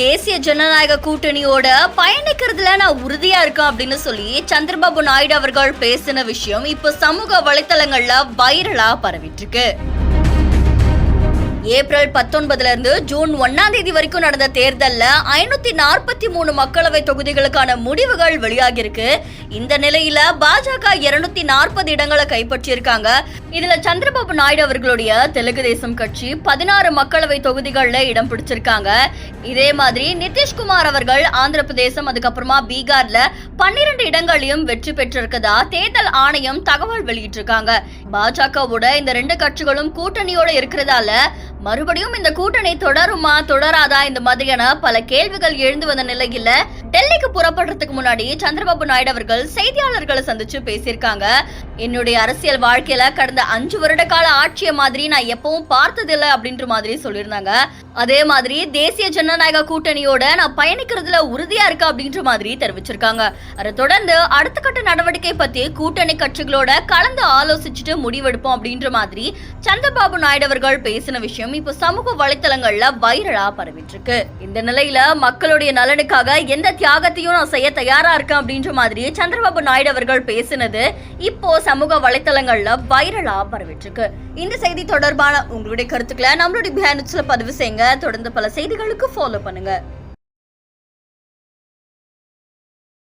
தேசிய ஜனநாயக கூட்டணியோட பயணிக்கிறதுல நான் உறுதியா இருக்கேன் அப்படின்னு சொல்லி சந்திரபாபு நாயுடு அவர்கள் பேசின விஷயம் இப்ப சமூக வலைத்தளங்கள்ல வைரலா பரவிட்டு இருக்கு. ஏப்ரல் 19 இருந்து ஜூன் 1 வரைக்கும் நடந்த தேர்தல்ல 543 மக்களவை தொகுதிகளுக்கான முடிவுகள் வெளியாகிருக்கு. இந்த நிலையில பாஜக 240 இடங்களை கைப்பற்றியிருக்காங்க. இதுல சந்திரபாபு நாயுடு அவர்களுடைய தெலுங்கு தேசம் கட்சி 16 மக்களவை தொகுதிகள்ல இடம் பிடிச்சிருக்காங்க. இதே மாதிரி நிதிஷ்குமார் அவர்கள் ஆந்திர பிரதேசம் அதுக்கப்புறமா பீகார்ல 12 இடங்களையும் வெற்றி பெற்றிருக்கதா தேர்தல் ஆணையம் தகவல் வெளியிட்டிருக்காங்க. பாஜகவோட இந்த 2 கட்சிகளும் கூட்டணியோட இருக்கிறதால மறுபடியும் இந்த கூட்டணி தொடருமா தொடராதா இந்த மாதிரியான பல கேள்விகள் எழுந்து வந்த நிலையில டெல்லிக்கு புறப்படுறதுக்கு முன்னாடி சந்திரபாபு நாயுடு அவர்கள் செய்தியாளர்களை சந்திச்சு பேசியிருக்காங்க. என்னுடைய அரசியல் வாழ்க்கையில கடந்த 5 வருட கால ஆட்சிய மாதிரி நான் எப்பவும் பார்த்ததில்லை அப்படின்ற மாதிரி சொல்லியிருந்தாங்க. அதே மாதிரி தேசிய ஜனநாயக கூட்டணியோட நான் பயணிக்கிறதுல உறுதியா இருக்கா அப்படின்ற மாதிரி தெரிவிச்சிருக்காங்க. அதை தொடர்ந்து அடுத்த கட்ட நடவடிக்கை பத்தி கூட்டணி கட்சிகளோட கலந்து ஆலோசிச்சுட்டு முடிவெடுப்போம் அப்படின்ற மாதிரி சந்திரபாபு நாயுடு அவர்கள் பேசின விஷயம் இப்ப சமூக வலைத்தளங்கள்ல வைரலா பரவிட்டு இருக்கு. இந்த நிலையில மக்களுடைய நலனுக்காக எந்த தியாகத்தையும் நான் செய்ய தயாரா இருக்கேன் அப்படின்ற மாதிரி சந்திரபாபு நாயுடு அவர்கள் பேசினது இப்போ சமூக வலைத்தளங்கள்ல வைரலா பரவிட்டு இருக்கு. இந்த செய்தி தொடர்பான உங்களுடைய கருத்துக்களை நம்மளுடைய பதிவு செய்யுங்க. தொடர்ந்து பல செய்திகளுக்கு ஃபாலோ பண்ணுங்க.